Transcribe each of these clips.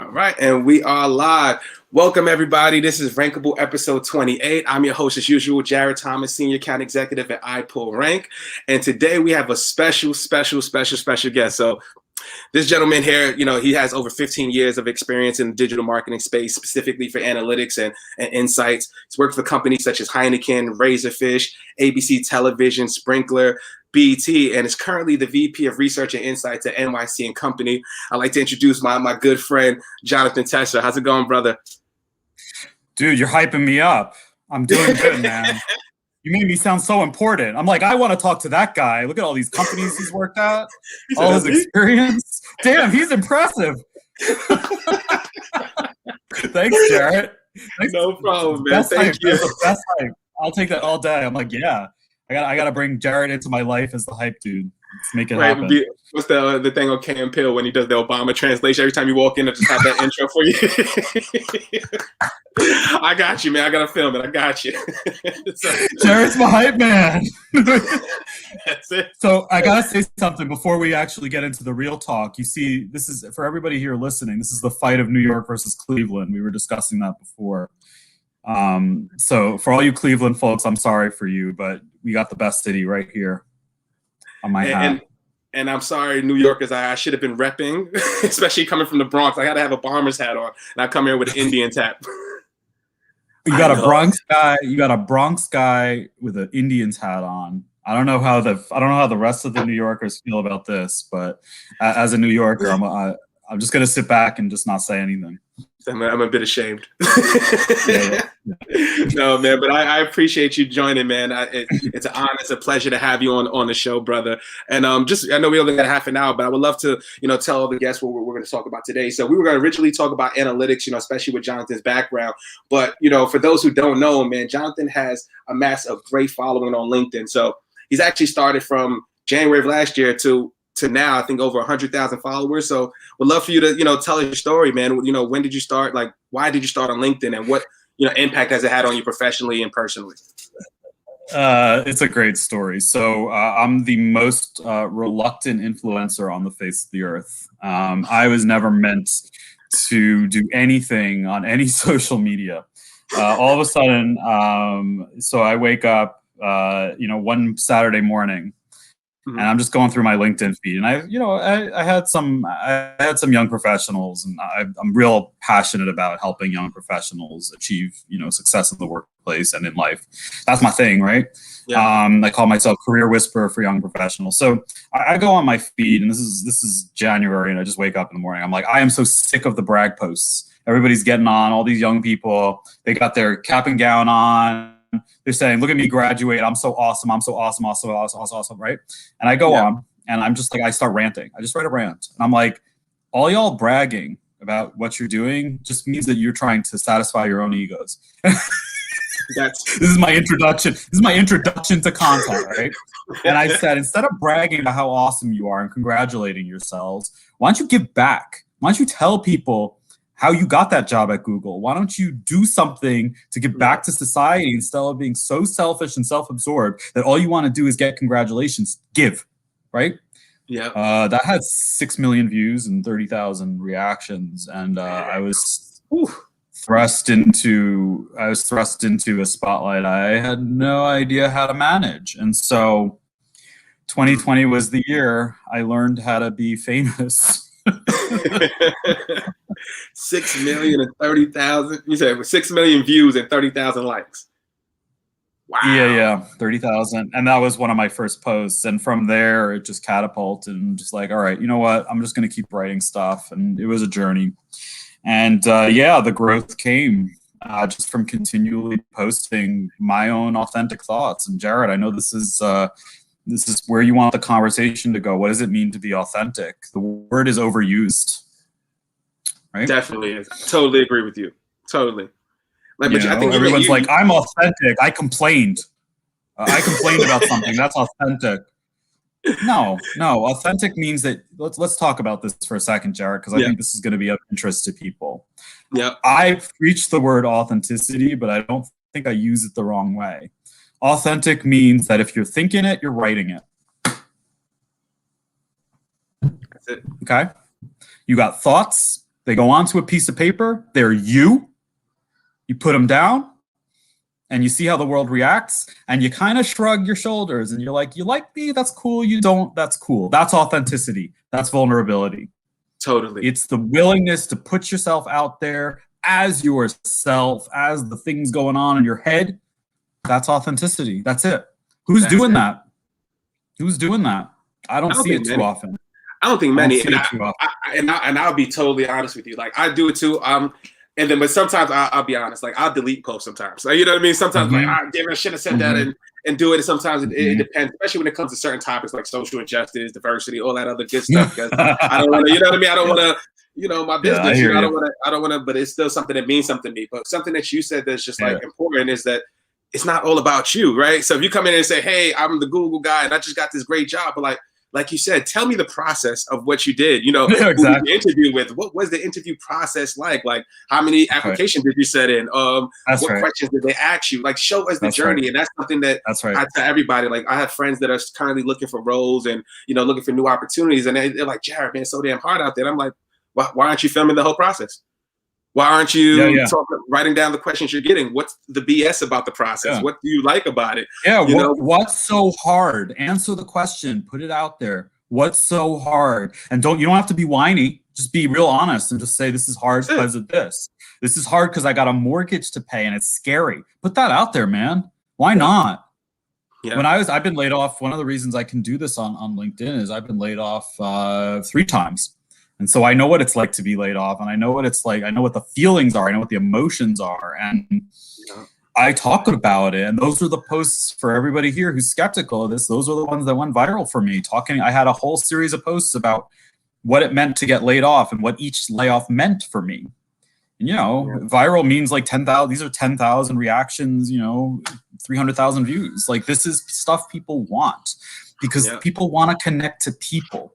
All right, and we are live. Welcome, everybody. This is Rankable Ep.28. I'm your host, as usual, Jared Thomas, Senior Account Executive at iPullRank. And today we have a special guest. So this gentleman here, he has over 15 years of experience in the digital marketing space, specifically for analytics and insights. He's worked for companies such as Heineken, Razorfish, ABC Television, Sprinkler, BT, and is currently the VP of Research and Insights at NYC Company. I'd like to introduce my good friend, Jonathan Tesser. How's it going, brother? Dude, you're hyping me up. I'm doing good, man. You made me sound so important. I'm like, I want to talk to that guy. Look at all these companies he's worked at, all his experience. Damn, he's impressive. Thanks, Jared. Thanks. No problem, man. Thank you. That's the best hype. I'll take that all day. I'm like, yeah. I gotta bring Jared into my life as the hype dude. Let's make it happen. What's the thing on Cam Pill when he does the Obama translation? Every time you walk in, I just have that intro for you. I got you, man. I gotta film it. I got you. Jared's my hype man. That's it. So I gotta say something before we actually get into the real talk. You see, this is for everybody here listening. This is the fight of New York versus Cleveland. We were discussing that before. So for all you Cleveland folks, I'm sorry for you, but we got the best city right here on my hat. And I'm sorry, New Yorkers, I should have been repping, especially coming from the Bronx. I got to have a Bomber's hat on, and I come here with an Indians hat. You got a Bronx guy. You got a Bronx guy with an Indians hat on. I don't know how the rest of the New Yorkers feel about this, but as a New Yorker, I'm just gonna sit back and just not say anything. I'm a bit ashamed. Yeah. No, man, but I appreciate you joining, man. It's an honor, it's a pleasure to have you on the show, brother. And I know we only got half an hour, but I would love to, tell all the guests what we're going to talk about today. So we were going to originally talk about analytics, especially with Jonathan's background. But, for those who don't know, man, Jonathan has amassed a great following on LinkedIn. So he's actually started from January of last year to now, I think over 100,000 followers. So we'd love for you to, tell us your story, man. When did you start? Like, why did you start on LinkedIn, and what, impact has it had on you professionally and personally? It's a great story. So I'm the most reluctant influencer on the face of the earth. I was never meant to do anything on any social media. All of a sudden, so I wake up, one Saturday morning, and I'm just going through my LinkedIn feed, and I had some young professionals, and I'm real passionate about helping young professionals achieve success in the workplace and in life. That's my thing, right? Yeah. I call myself career whisperer for young professionals. So I go on my feed, and this is January, and I just wake up in the morning. I'm like, I am so sick of the brag posts. Everybody's getting on. All these young people, they got their cap and gown on. They're saying, look at me graduate. I'm so awesome. I'm so awesome, right? And I go on, and I'm just like, I start ranting. I just write a rant. And I'm like, all y'all bragging about what you're doing just means that you're trying to satisfy your own egos. This is my introduction. This is my introduction to content, right? And I said, instead of bragging about how awesome you are and congratulating yourselves, why don't you give back? Why don't you tell people how you got that job at Google? Why don't you do something to give back to society instead of being so selfish and self-absorbed that all you want to do is get congratulations? Give, right? Yeah. That had 6 million views and 30,000 reactions, and I was thrust into a spotlight I had no idea how to manage. And so 2020 was the year I learned how to be famous. 6 million and 30,000. You said 6 million views and 30,000 likes. Wow. Yeah, 30,000, and that was one of my first posts. And from there, it just catapulted, and just like, all right, you know what? I'm just going to keep writing stuff, and it was a journey. And the growth came just from continually posting my own authentic thoughts. And Jared, I know this is where you want the conversation to go. What does it mean to be authentic? The word is overused, right? Definitely is. Totally agree with you. Totally. I think everyone's like, I'm authentic. I complained. I complained about something. That's authentic. No. Authentic means that. Let's talk about this for a second, Jared, because I think this is going to be of interest to people. Yeah. I preach the word authenticity, but I don't think I use it the wrong way. Authentic means that if you're thinking it, you're writing it. That's it. Okay? You got thoughts, They go onto a piece of paper. They're you. You put them down and you see how the world reacts and you kind of shrug your shoulders and you're like, you like me? That's cool. You don't? That's cool. That's authenticity. That's vulnerability. Totally. It's the willingness to put yourself out there as yourself, as the things going on in your head. That's authenticity. That's it. Who's doing that? Who's doing that? I don't see it too often. I don't think many. And I'll be totally honest with you. Like, I do it too. And then, but sometimes I'll be honest. Like, I'll delete posts sometimes. Like, you know what I mean? Sometimes, like, damn, I should have said that and do it. And sometimes it depends, especially when it comes to certain topics like social injustice, diversity, all that other good stuff. Because I don't want to, you know what I mean? I don't want to, you know, my business. I don't want to. But it's still something that means something to me. But something that you said that's just like important is that it's not all about you, right? So if you come in and say, "Hey, I'm the Google guy, and I just got this great job," but like you said, tell me the process of what you did. You know, exactly. Who you interview with? What was the interview process like? Like, how many applications did you set in? What questions did they ask you? Like, show us the journey. And that's something that I tell everybody. Like, I have friends that are currently looking for roles and, you know, looking for new opportunities. And they're like, Jared, man, it's so damn hard out there. And I'm like, why aren't you filming the whole process? Why aren't you writing down the questions you're getting? What's the BS about the process? What do you like about it? What's so hard? Answer the question. Put it out there. What's so hard? And you don't have to be whiny. Just be real honest and just say, this is hard because of this. This is hard because I got a mortgage to pay and it's scary. Put that out there, man. Why not? Yeah. I've been laid off. One of the reasons I can do this on LinkedIn is I've been laid off 3 times. And so I know what it's like to be laid off, and I know what it's like. I know what the feelings are. I know what the emotions are. And I talk about it. And those are the posts for everybody here who's skeptical of this. Those are the ones that went viral for me. I had a whole series of posts about what it meant to get laid off and what each layoff meant for me. And, you know, viral means like 10,000. These are 10,000 reactions, you know, 300,000 views. Like, this is stuff people want because people want to connect to people.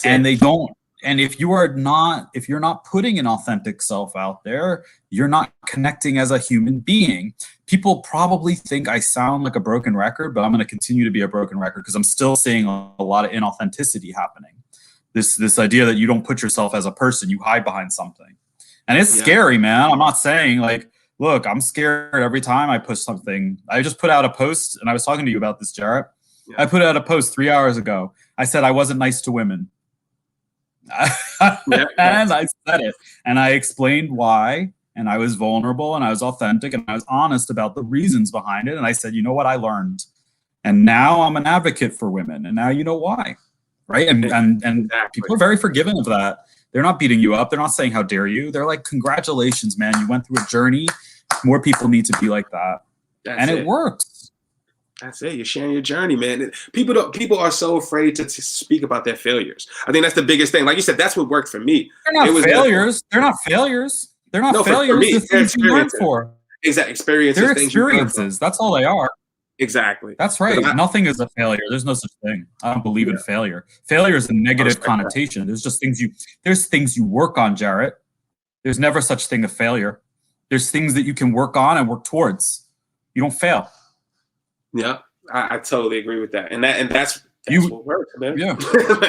And they don't. And if you're not putting an authentic self out there, you're not connecting as a human being. People probably think I sound like a broken record, but I'm going to continue to be a broken record because I'm still seeing a lot of inauthenticity happening. This idea that you don't put yourself as a person, you hide behind something. And it's scary, man. I'm not saying like, look, I'm scared every time I push something. I just put out a post, and I was talking to you about this, Jarrett. I put out a post 3 hours ago. I said I wasn't nice to women. And I said it, and I explained why, and I was vulnerable, and I was authentic, and I was honest about the reasons behind it. And I said, you know what, I learned, and now I'm an advocate for women, and now you know why, right? And people are very forgiving of that. They're not beating you up. They're not saying how dare you. They're like, congratulations, man, you went through a journey. More people need to be like that. It works. That's it. You're sharing your journey, man. People are so afraid to speak about their failures. I think that's the biggest thing. Like you said, that's what worked for me. They're not failures. They're not failures. They're not failures. For me, the things you learn for. Exactly. Experiences. They're experiences. That's all they are. Exactly. That's right. Nothing is a failure. There's no such thing. I don't believe in failure. Failure is a negative connotation. There's just things you work on, Jarrett. There's never such thing as failure. There's things that you can work on and work towards. You don't fail. Yeah, I totally agree with that, and that's what works, man. Yeah,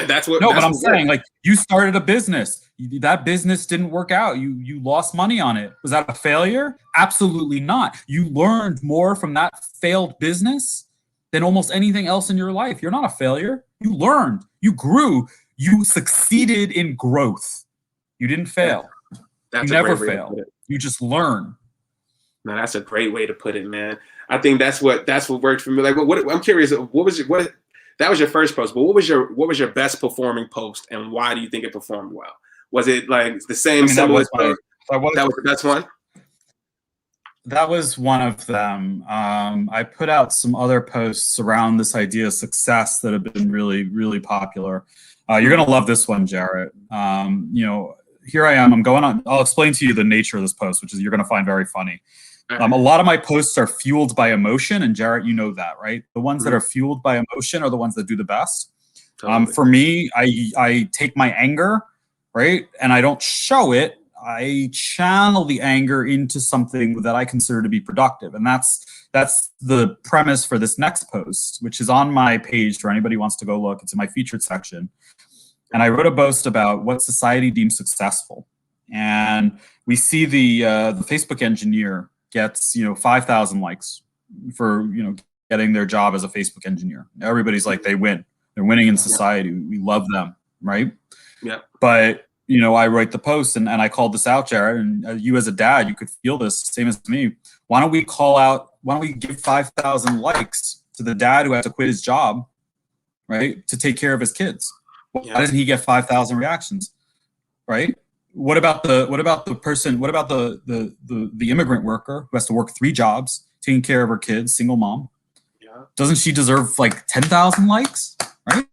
that's what. No, but I'm saying, like, you started a business. That business didn't work out. You lost money on it. Was that a failure? Absolutely not. You learned more from that failed business than almost anything else in your life. You're not a failure. You learned. You grew. You succeeded in growth. You didn't fail. You never fail. You just learn. No, that's a great way to put it, man. I think that's what worked for me. Like, I'm curious. That was your first post, but what was your best performing post, and why do you think it performed well? Was it like the same similar post? That was the best one. That was one of them. I put out some other posts around this idea of success that have been really, really popular. You're gonna love this one, Jarrett. You know, here I am. I'm going on. I'll explain to you the nature of this post, which is you're gonna find very funny. A lot of my posts are fueled by emotion, and Jarrett, you know that, right? The ones that are fueled by emotion are the ones that do the best. Totally. For me, I take my anger, right, and I don't show it. I channel the anger into something that I consider to be productive, and that's the premise for this next post, which is on my page for anybody who wants to go look. It's in my featured section, and I wrote a post about what society deems successful. and we see the Facebook engineer gets 5,000 likes for getting their job as a Facebook engineer. Everybody's like, they win. They're winning in society. Yeah. We love them, right? Yeah. But I write the post and I called this out, Jared, and you as a dad, you could feel this, same as me. Why don't we give 5,000 likes to the dad who has to quit his job, right, to take care of his kids? Why doesn't he get 5,000 reactions, right? What about the person? What about the immigrant worker who has to work 3 jobs, taking care of her kids, single mom? Yeah. Doesn't she deserve like 10,000 likes, right?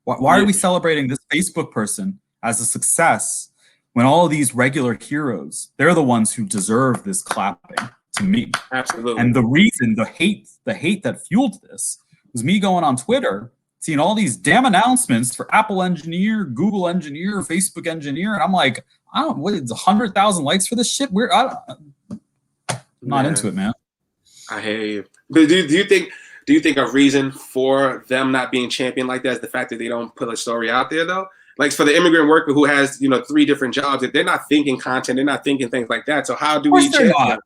Why are we celebrating this Facebook person as a success when all of these regular heroes, they're the ones who deserve this clapping to me? Absolutely. And the reason, the hate that fueled this was me going on Twitter, seeing all these damn announcements for Apple engineer, Google engineer, Facebook engineer, and I'm like, it's 100,000 likes for this shit? I'm not into it, man. I hear you. But do you think a reason for them not being champion like that is the fact that they don't put a story out there, though? Like for the immigrant worker who has 3 different jobs, if they're not thinking content, they're not thinking things like that. So how do we champion?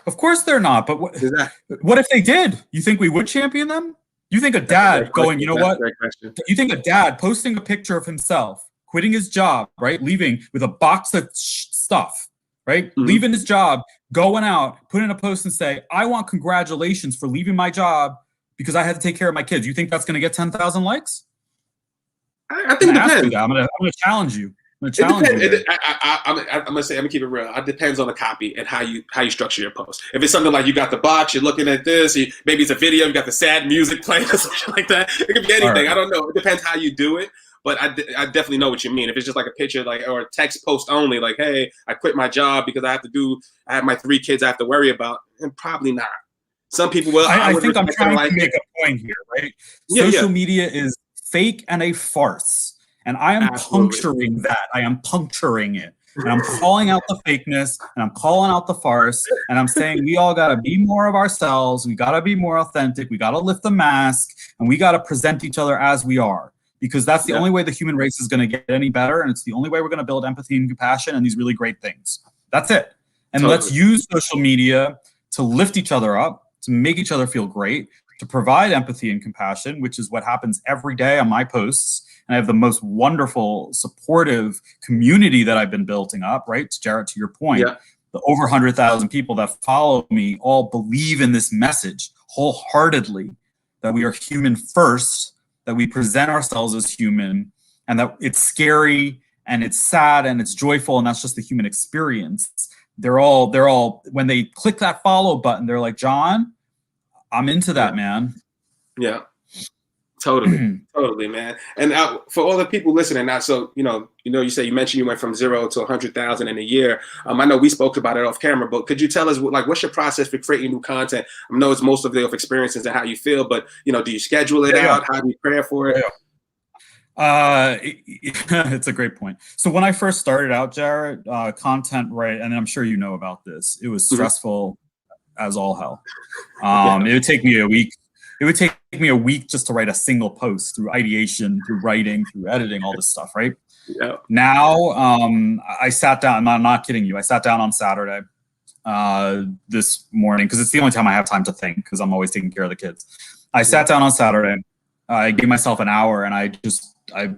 Of course they're not. But what if they did? You think we would champion them? You think a dad going, you think a dad posting a picture of himself, quitting his job, right? Leaving with a box of stuff, right? Mm-hmm. Leaving his job, going out, put in a post and say, I want congratulations for leaving my job because I had to take care of my kids. You think that's going to get 10,000 likes? I think it depends. I'm going to challenge you. I'm gonna keep it real. It depends on the copy and how you structure your post. If it's something like you got the box, you're looking at this, maybe it's a video, you got the sad music playing or something like that. It could be anything. Right. I don't know. It depends how you do it. But I definitely know what you mean. If it's just like a picture, or a text post only, like, hey, I quit my job because I have my 3 kids I have to worry about, and probably not. Some people will. I think I'm trying to make a point here, right? Social media is fake and a farce. And I am puncturing that. I am puncturing it. And I'm calling out the fakeness, and I'm calling out the farce, and I'm saying we all got to be more of ourselves. We got to be more authentic. We got to lift the mask, and we got to present each other as we are, because that's the only way the human race is going to get any better, and it's the only way we're going to build empathy and compassion and these really great things. That's it. And let's use social media to lift each other up, to make each other feel great, to provide empathy and compassion, which is what happens every day on my posts. And I have the most wonderful, supportive community that I've been building up, right? Jared, to your point, the over 100,000 people that follow me all believe in this message wholeheartedly, that we are human first, that we present ourselves as human, and that it's scary and it's sad and it's joyful, and that's just the human experience. They're all, when they click that follow button, they're like, John, I'm into that, man. Yeah. Totally, totally, man. And for all the people listening now, so you mentioned you went from 0 to 100,000 in a year. I know we spoke about it off camera, but could you tell us what's your process for creating new content? I know it's most of the experiences and how you feel, but do you schedule it out? How do you prepare for it? It's a great point. So when I first started out, Jared, content, right, and I'm sure you know about this, it was stressful as all hell. It would take me a week. It would take me a week just to write a single post, through ideation, through writing, through editing, all this stuff, right? Yeah. Now, I sat down, I'm not kidding you, I sat down on Saturday this morning, because it's the only time I have time to think, because I'm always taking care of the kids. I sat down on Saturday, I gave myself an hour, and I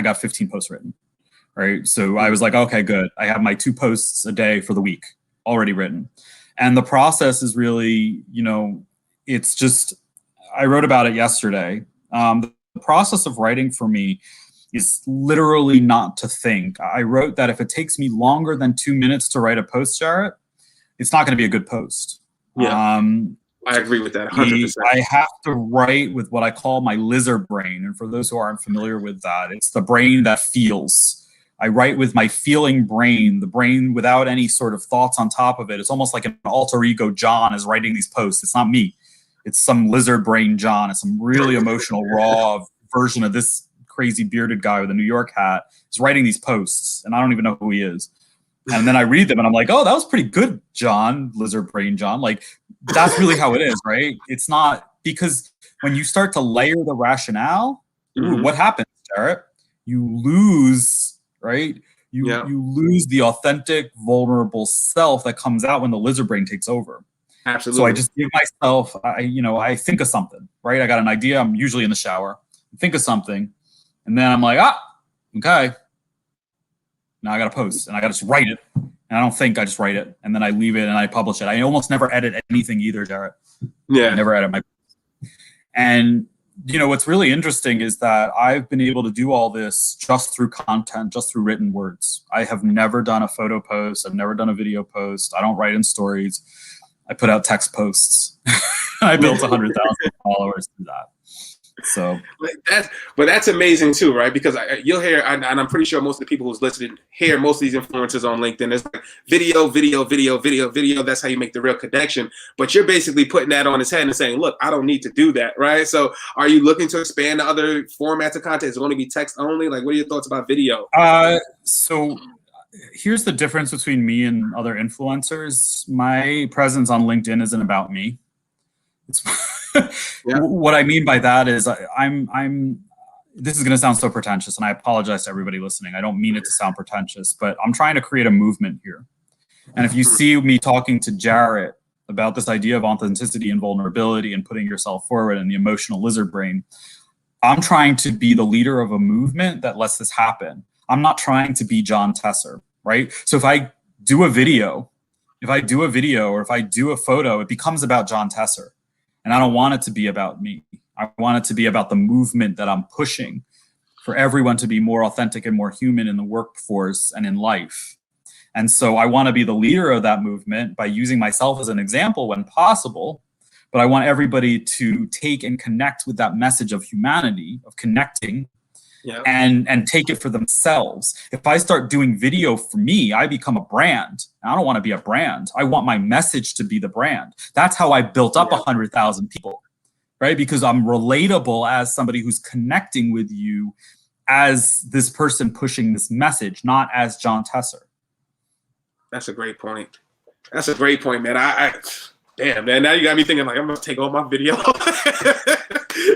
got 15 posts written, right? So I was like, okay, good. I have my 2 posts a day for the week already written. And the process is really, it's just, I wrote about it yesterday. The process of writing for me is literally not to think. I wrote that if it takes me longer than 2 minutes to write a post, Jarrett, it's not going to be a good post. Yeah, I agree with that 100%. I have to write with what I call my lizard brain. And for those who aren't familiar with that, it's the brain that feels. I write with my feeling brain, the brain without any sort of thoughts on top of it. It's almost like an alter ego John is writing these posts. It's not me. It's some lizard brain John. It's some really emotional, raw version of this crazy bearded guy with a New York hat. He's writing these posts, and I don't even know who he is. And then I read them, and I'm like, oh, that was pretty good, John, lizard brain John. Like, that's really how it is, right? It's not, because when you start to layer the rationale, what happens, Jarrett? You lose You lose the authentic, vulnerable self that comes out when the lizard brain takes over. Absolutely. So I just give myself, I think of something, right? I got an idea. I'm usually in the shower. I think of something, and then I'm like, okay. Now I got to post, and I got to just write it. And I don't think, I just write it, and then I leave it, and I publish it. I almost never edit anything either, Jarrett. Yeah. I never edit my. And what's really interesting is that I've been able to do all this just through content, just through written words. I have never done a photo post. I've never done a video post. I don't write in stories. I put out text posts. I built 100,000 followers through that. So, but that's amazing too, right? Because you'll hear, and I'm pretty sure most of the people who's listening hear most of these influencers on LinkedIn. It's like video. That's how you make the real connection. But you're basically putting that on his head and saying, look, I don't need to do that, right? So are you looking to expand to other formats of content? Is it going to be text only? Like, what are your thoughts about video? So here's the difference between me and other influencers. My presence on LinkedIn isn't about me. It's What I mean by that is I'm this is going to sound so pretentious, and I apologize to everybody listening. I don't mean it to sound pretentious, but I'm trying to create a movement here. And if you see me talking to Jarrett about this idea of authenticity and vulnerability and putting yourself forward and the emotional lizard brain, I'm trying to be the leader of a movement that lets this happen. I'm not trying to be John Tesser, right? So if I do a video or if I do a photo, it becomes about John Tesser. And I don't want it to be about me. I want it to be about the movement that I'm pushing for everyone to be more authentic and more human in the workforce and in life. And so I want to be the leader of that movement by using myself as an example when possible. But I want everybody to take and connect with that message of humanity, of connecting, and take it for themselves. If I start doing video for me, I become a brand. I don't want to be a brand. I want my message to be the brand. That's how I built up 100,000 people, right? Because I'm relatable as somebody who's connecting with you as this person pushing this message, not as John Tesser. That's a great point. That's a great point, man. Damn, man. Now you got me thinking like I'm gonna take all my video.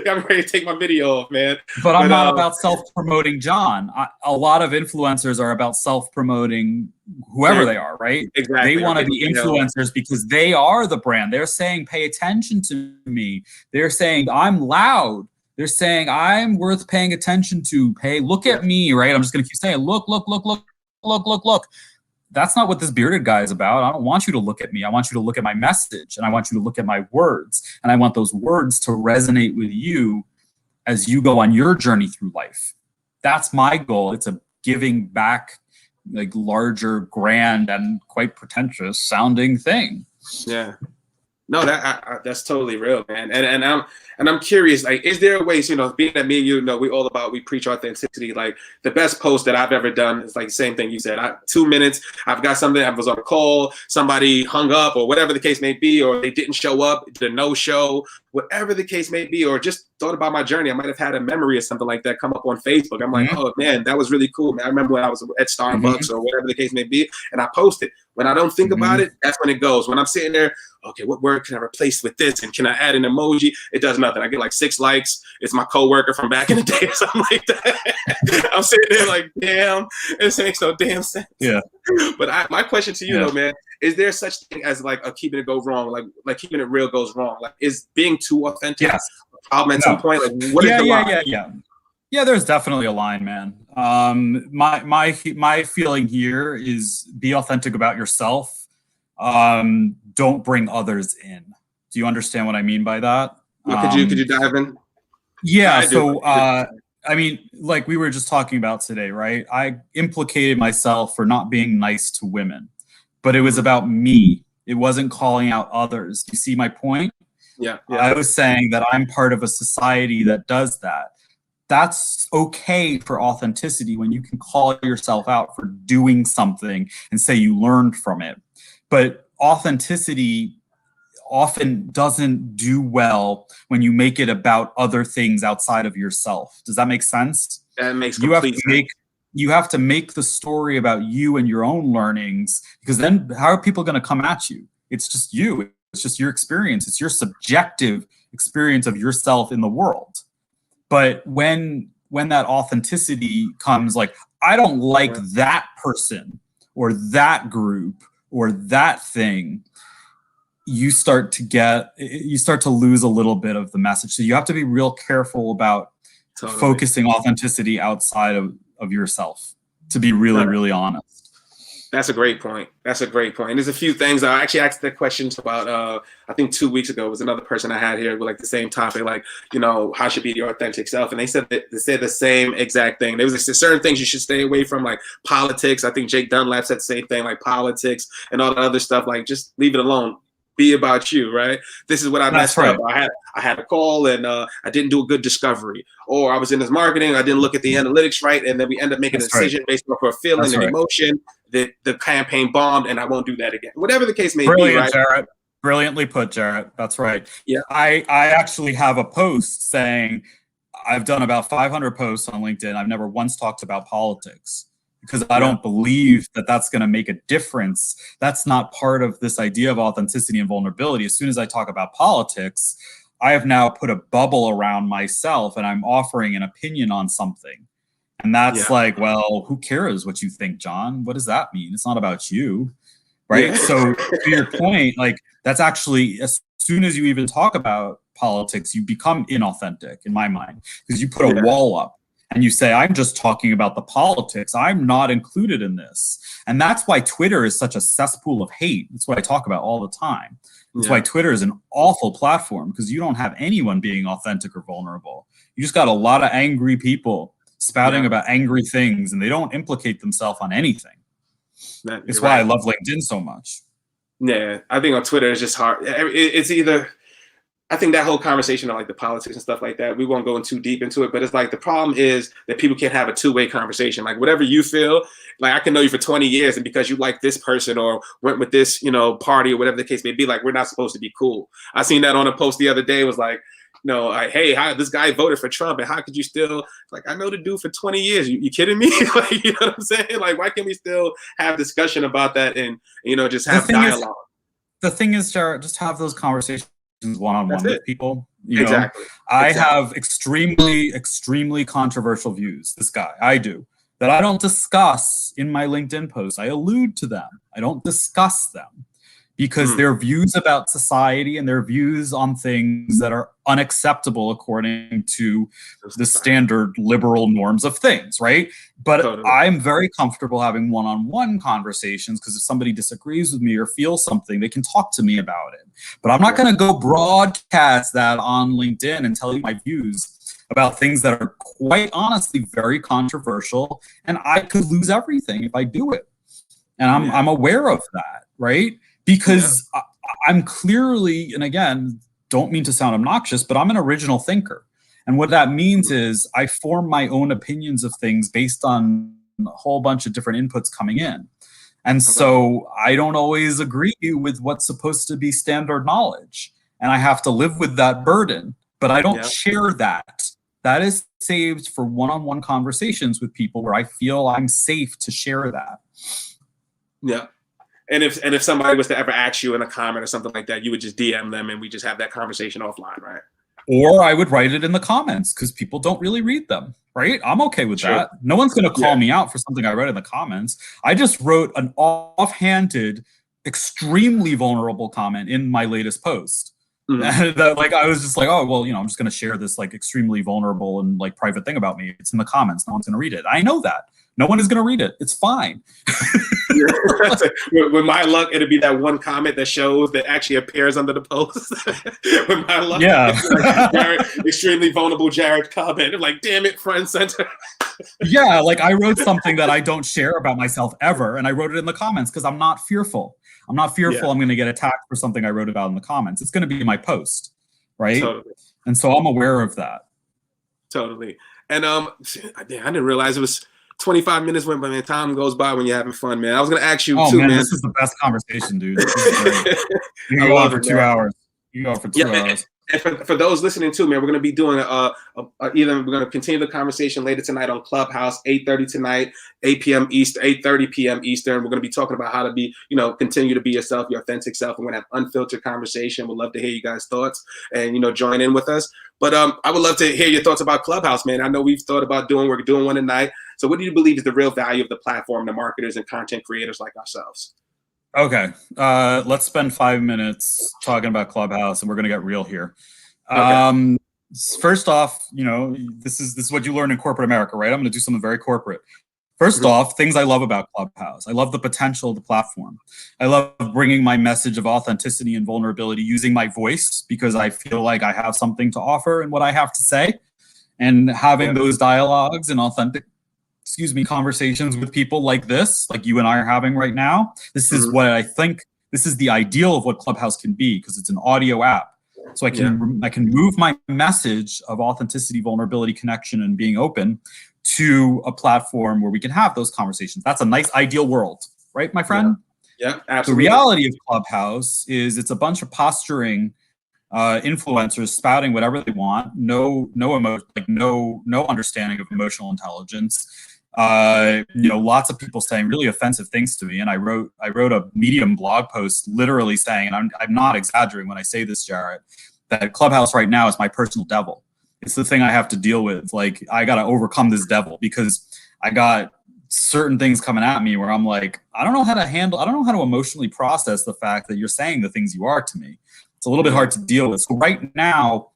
I'm ready to take my video off, man. But I'm not about self-promoting John. A lot of influencers are about self-promoting whoever they are, right? Exactly. They want to be influencers because they are the brand. They're saying, pay attention to me. They're saying, I'm loud. They're saying, I'm worth paying attention to. Hey, look at me, right? I'm just going to keep saying, look. That's not what this bearded guy is about. I don't want you to look at me. I want you to look at my message, and I want you to look at my words, and I want those words to resonate with you as you go on your journey through life. That's my goal. It's a giving back, like larger, grand, and quite pretentious sounding thing. Yeah. No, that's totally real, man. And I'm curious, like, is there a way, being that me and you, we preach authenticity. Like the best post that I've ever done is like the same thing you said. 2 minutes, I've got something, I was on a call, somebody hung up or whatever the case may be, or they didn't show up, the no show, whatever the case may be, or just thought about my journey. I might have had a memory or something like that come up on Facebook. I'm like, oh man, that was really cool, man. I remember when I was at Starbucks or whatever the case may be, and I posted. When I don't think about it, that's when it goes. When I'm sitting there, okay, what word can I replace with this? And can I add an emoji? It does nothing. I get like 6 likes. It's my coworker from back in the day or something like that. I'm sitting there like, damn, this makes no damn sense. Yeah. But my question to you though, man, is there such thing as like a keeping it go wrong? Like keeping it real goes wrong? Like is being too authentic a problem at some point? Like what is the line? Yeah, there's definitely a line, man. My feeling here is be authentic about yourself. Don't bring others in. Do you understand what I mean by that? Could you dive in? Yeah. I mean, like we were just talking about today, right? I implicated myself for not being nice to women, but it was about me. It wasn't calling out others. You see my point? Yeah. I was saying that I'm part of a society that does that. That's okay for authenticity when you can call yourself out for doing something and say you learned from it. But authenticity often doesn't do well when you make it about other things outside of yourself. Does that make sense? That makes complete sense. You have to make the story about you and your own learnings, because then how are people going to come at you? It's just you. It's just your experience. It's your subjective experience of yourself in the world. But when that authenticity comes like, I don't like that person or that group or that thing, you start to lose a little bit of the message. So you have to be real careful about focusing authenticity outside of yourself, to be really, really honest. That's a great point. There's a few things. I actually asked the questions about, I think 2 weeks ago was another person I had here with like the same topic, like, how should be your authentic self? And they said the same exact thing. There was certain things you should stay away from, like politics. I think Jake Dunlap said the same thing, like politics and all the other stuff. Like, just leave it alone. Be about you, right? This is what I messed up. I had a call and I didn't do a good discovery, or I was in this marketing, I didn't look at the analytics right, and then we end up making a decision based off a feeling and emotion that the campaign bombed, and I won't do that again. Whatever the case may be, right? Jarrett. Brilliantly put, Jarrett. That's right. Yeah. I actually have a post saying I've done about 500 posts on LinkedIn. I've never once talked about politics, because I don't believe that that's going to make a difference. That's not part of this idea of authenticity and vulnerability. As soon as I talk about politics, I have now put a bubble around myself and I'm offering an opinion on something. And that's like, well, who cares what you think, John? What does that mean? It's not about you, right? Yeah. So to your point, like, that's actually, as soon as you even talk about politics, you become inauthentic in my mind, because you put a wall up. And you say, I'm just talking about the politics. I'm not included in this. And that's why Twitter is such a cesspool of hate. That's what I talk about all the time. That's why Twitter is an awful platform, because you don't have anyone being authentic or vulnerable. You just got a lot of angry people spouting about angry things, and they don't implicate themselves on anything. It's why I love LinkedIn so much. Yeah, I think on Twitter it's just hard. It's either... I think that whole conversation on like the politics and stuff like that, we won't go in too deep into it, but it's like the problem is that people can't have a two-way conversation. Like, whatever you feel, like, I can know you for 20 years, and because you like this person or went with this, party or whatever the case may be, like, we're not supposed to be cool. I seen that on a post the other day. It was like, hey, this guy voted for Trump, and how could you still, like, I know the dude for 20 years. You kidding me? Like, you know what I'm saying? Like, why can't we still have discussion about that and, just have dialogue? The thing is, Jared, just have those conversations one-on-one with people. Exactly. I have extremely controversial views. This guy, I do, that I don't discuss in my LinkedIn posts. I allude to them. I don't discuss them, because their views about society and their views on things that are unacceptable according to the standard liberal norms of things, right? But I'm very comfortable having one-on-one conversations, because if somebody disagrees with me or feels something, they can talk to me about it. But I'm not going to go broadcast that on LinkedIn and tell you my views about things that are quite honestly very controversial, and I could lose everything if I do it. And I'm aware of that, right? Because I'm clearly, and again, don't mean to sound obnoxious, but I'm an original thinker. And what that means is I form my own opinions of things based on a whole bunch of different inputs coming in. And so I don't always agree with what's supposed to be standard knowledge. And I have to live with that burden, but I don't share that. That is saved for one-on-one conversations with people where I feel I'm safe to share that. Yeah. And if somebody was to ever ask you in a comment or something like that, you would just DM them and we just have that conversation offline, right? Or I would write it in the comments, because people don't really read them, right? I'm okay with that. No one's going to call me out for something I read in the comments. I just wrote an offhanded, extremely vulnerable comment in my latest post. That, like, I was just like, oh, well, I'm just going to share this like extremely vulnerable and like private thing about me. It's in the comments. No one's going to read it. I know that. No one is going to read it. It's fine. With my luck, it'll be that one comment that shows that actually appears under the post. With my luck, like Jared, extremely vulnerable Jared comment. I'm like, damn it, front and center. Yeah, like I wrote something that I don't share about myself ever, and I wrote it in the comments because I'm not fearful. I'm not fearful I'm going to get attacked for something I wrote about in the comments. It's going to be my post, right? Totally. And so I'm aware of that. Totally. And I didn't realize it was 25 minutes when time goes by when you're having fun, man. I was going to ask you too, man. This is the best conversation, dude. This is great. You can go on for 2 hours. You can go for 2 hours. And for those listening too, man, we're going to be doing either we're going to continue the conversation later tonight on Clubhouse, 8:30 tonight, 8 p.m. Eastern, 8:30 p.m. Eastern. We're going to be talking about how to be, continue to be yourself, your authentic self. We're going to have unfiltered conversation. We'd love to hear you guys' thoughts and, join in with us. But I would love to hear your thoughts about Clubhouse, man. I know we've thought about we're doing one tonight. So what do you believe is the real value of the platform to marketers and content creators like ourselves? Okay, let's spend 5 minutes talking about Clubhouse, and we're going to get real here. Okay. First off, this is what you learn in corporate America, right? I'm going to do something very corporate. First off, things I love about Clubhouse. I love the potential of the platform. I love bringing my message of authenticity and vulnerability, using my voice, because I feel like I have something to offer in what I have to say, and having those dialogues and authentic conversations with people like this, like you and I are having right now. This is what I think, this is the ideal of what Clubhouse can be, because it's an audio app. So I can move my message of authenticity, vulnerability, connection, and being open to a platform where we can have those conversations. That's a nice ideal world, right, my friend? Yeah, absolutely. The reality of Clubhouse is it's a bunch of posturing influencers spouting whatever they want, no understanding of emotional intelligence. Lots of people saying really offensive things to me, and I wrote a Medium blog post literally saying, and I'm not exaggerating when I say this, Jarrett, that Clubhouse right now is my personal devil. It's the thing I have to deal with. Like, I got to overcome this devil, because I got certain things coming at me where I'm like, I don't know how to emotionally process the fact that you're saying the things you are to me. It's a little bit hard to deal with. So right now,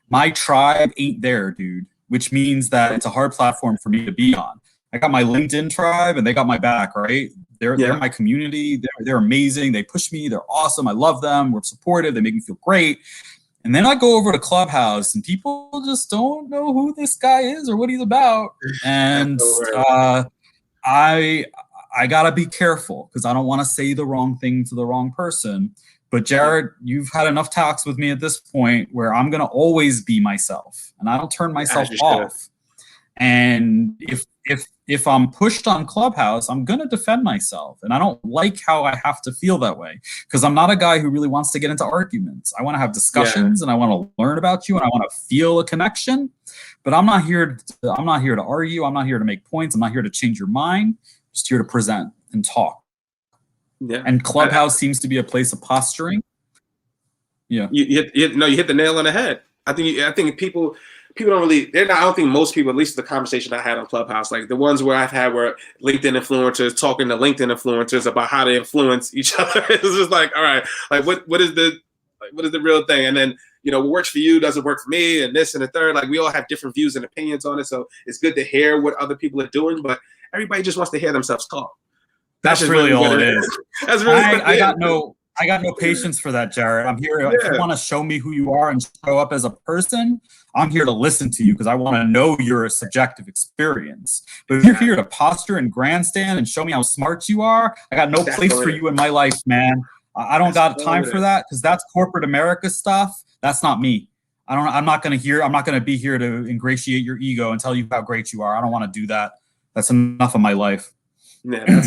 my tribe ain't there, dude, which means that it's a hard platform for me to be on. I got my LinkedIn tribe, and they got my back, right? They're my community. They're amazing. They push me. They're awesome. I love them. We're supportive. They make me feel great. And then I go over to Clubhouse, and people just don't know who this guy is or what he's about. And I gotta be careful, because I don't want to say the wrong thing to the wrong person. But Jared, you've had enough talks with me at this point where I'm going to always be myself, and I don't turn myself off. And if I'm pushed on Clubhouse, I'm going to defend myself. And I don't like how I have to feel that way, because I'm not a guy who really wants to get into arguments. I want to have discussions, and I want to learn about you, and I want to feel a connection. But I'm not here to argue. I'm not here to make points. I'm not here to change your mind. I'm just here to present and talk. Yeah. And Clubhouse seems to be a place of posturing. Yeah. You hit the nail on the head. I think people don't really, I don't think most people, at least the conversation I had on Clubhouse, like the ones where I've had where LinkedIn influencers talking to LinkedIn influencers about how to influence each other. It's just like, all right, like what is the real thing? And then, what works for you doesn't work for me, and this and the third. Like, we all have different views and opinions on it. So it's good to hear what other people are doing, but everybody just wants to hear themselves talk. That's really all it is. That's really I got no patience for that, Jared. I'm here. If you want to show me who you are and show up as a person, I'm here to listen to you, because I want to know your subjective experience. But if you're here to posture and grandstand and show me how smart you are, I got no place for you in my life, man. I don't got time for that, because that's corporate America stuff. That's not me. I'm not going to be here to ingratiate your ego and tell you how great you are. I don't want to do that. That's enough of my life. Yeah,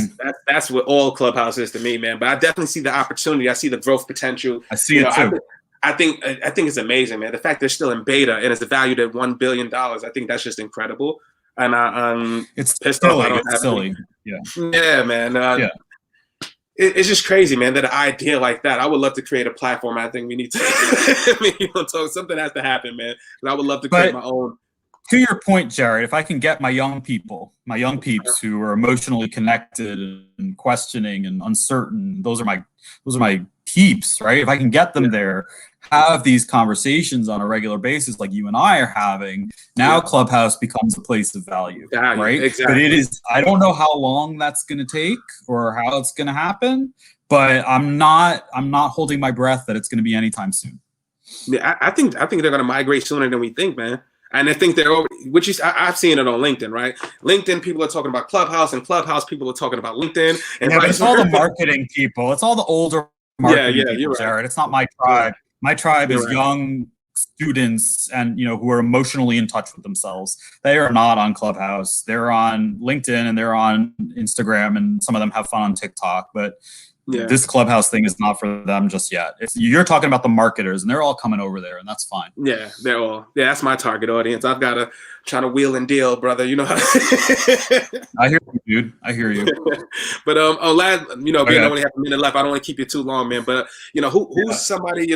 that's what all Clubhouse is to me, man. But I definitely see the opportunity. I see the growth potential. I see it too. I think it's amazing, man. The fact they're still in beta and it's valued at $1 billion. I think that's just incredible. And it's pissed off. It's silly. Yeah, man. It's just crazy, man. That an idea like that. I would love to create a platform. I think we need to. Something has to happen, man. And I would love to create my own. To your point, Jared, if I can get my young peeps who are emotionally connected and questioning and uncertain, those are my peeps, right? If I can get them there, have these conversations on a regular basis like you and I are having, now Clubhouse becomes a place of value, right? Exactly. But it is, I don't know how long that's going to take or how it's going to happen, but I'm not holding my breath that it's going to be anytime soon. Yeah, I think they're going to migrate sooner than we think, man. And I think I've seen it on LinkedIn, right? LinkedIn people are talking about Clubhouse, and Clubhouse people are talking about LinkedIn. And but it's all the marketing people. It's all the older marketing people, you're Jared. Right. It's not my tribe. My tribe is young students and who are emotionally in touch with themselves. They are not on Clubhouse. They're on LinkedIn and they're on Instagram, and some of them have fun on TikTok. But this Clubhouse thing is not for them just yet. You're talking about the marketers, and they're all coming over there, and that's fine. Yeah, they're all. Yeah, that's my target audience. I've got to try to wheel and deal, brother. You know how. I hear you, dude. I hear you. But we only have a minute left. I don't want to keep you too long, man. But who's somebody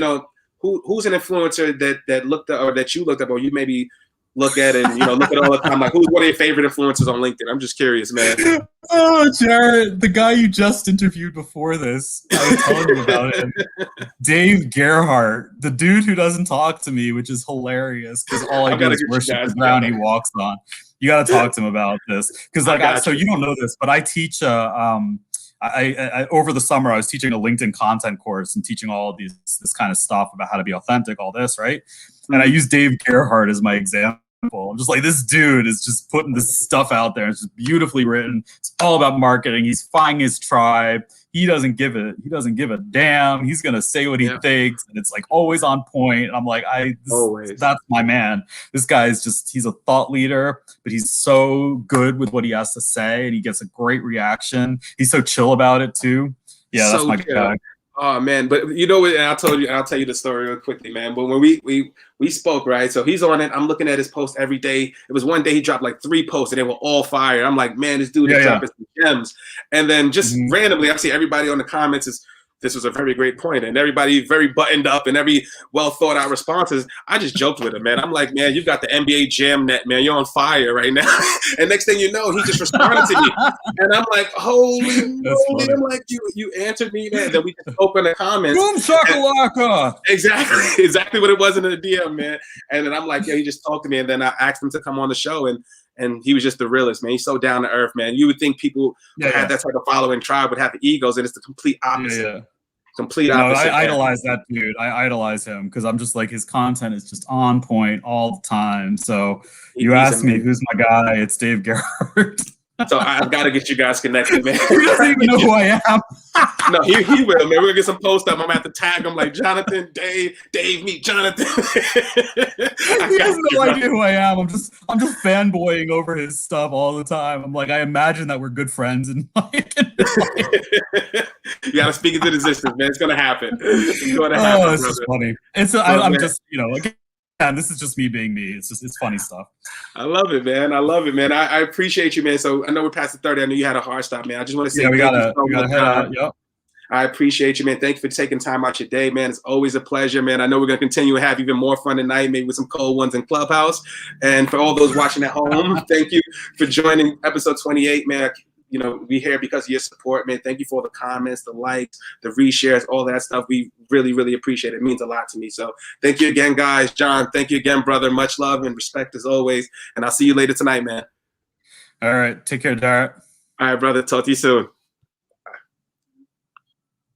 who's an influencer that looked up, or that you looked up, or you maybe look at and look at all the time. Like, who's one of your favorite influencers on LinkedIn? I'm just curious, man. Oh, Jared, the guy you just interviewed before this, I was telling you about him. Dave Gerhardt, the dude who doesn't talk to me, which is hilarious because all I do is worship the ground he walks on. You got to talk to him about this because, so you don't know this, but I teach. I over the summer I was teaching a LinkedIn content course and teaching all of this kind of stuff about how to be authentic, all this, right? And I use Dave Gerhardt as my example. I'm just like, this dude is just putting this stuff out there. It's just beautifully written. It's all about marketing. He's finding his tribe. He doesn't give a damn. He's gonna say what he thinks, and it's like always on point. And I'm like, that's my man. This guy is he's a thought leader, but he's so good with what he has to say, and he gets a great reaction. He's so chill about it too. Yeah, that's my guy. Oh man, but and I'll tell you the story real quickly, man. But when we spoke, right? So he's on it. I'm looking at his posts every day. It was one day he dropped like 3 posts and they were all fire. I'm like, man, this dude is dropping some gems. And then just randomly, I see everybody on the comments this was a very great point, and everybody very buttoned up and every well thought out responses. I just joked with him, man. I'm like, man, you've got the NBA Jam Net, man. You're on fire right now. And next thing you know, he just responded to me, and I'm like, holy moly! I'm like, you answered me, man. Then we just opened the comments. Boom shakalaka. Exactly what it was in the DM, man. And then I'm like, yeah, he just talked to me, and then I asked him to come on the show, and he was just the realest, man. He's so down to earth, man. You would think people who had that type of following tribe would have egos, and it's the complete opposite. Complete opposite. I idolize that dude. I idolize him because I'm just like, his content is just on point all the time. So you asked me who's my guy, it's Dave Gerhardt. So I've got to get you guys connected, man. He doesn't even know who I am. No, he will, man. We're going to get some posts up. I'm going to have to tag him like, Jonathan, Dave, meet Jonathan. He has no idea who I am. I'm just fanboying over his stuff all the time. I'm like, I imagine that we're good friends. And you got to speak into existence, man. It's going to happen. It's going to happen. This is funny. I'm just, again, this is just me being me. It's funny stuff. I love it, man. I appreciate you, man. So I know we're past the 30. I know you had a hard stop, man. I just want to say, we gotta head out. Yep. I appreciate you, man. Thank you for taking time out your day, man. It's always a pleasure, man. I know we're going to continue to have even more fun tonight, maybe with some cold ones in Clubhouse. And for all those watching at home, thank you for joining episode 28, man. We here because of your support, man. Thank you for the comments, the likes, the reshares, all that stuff. We really, really appreciate it. It means a lot to me. So thank you again, guys. John, thank you again, brother. Much love and respect as always. And I'll see you later tonight, man. All right. Take care, Darrett. All right, brother. Talk to you soon.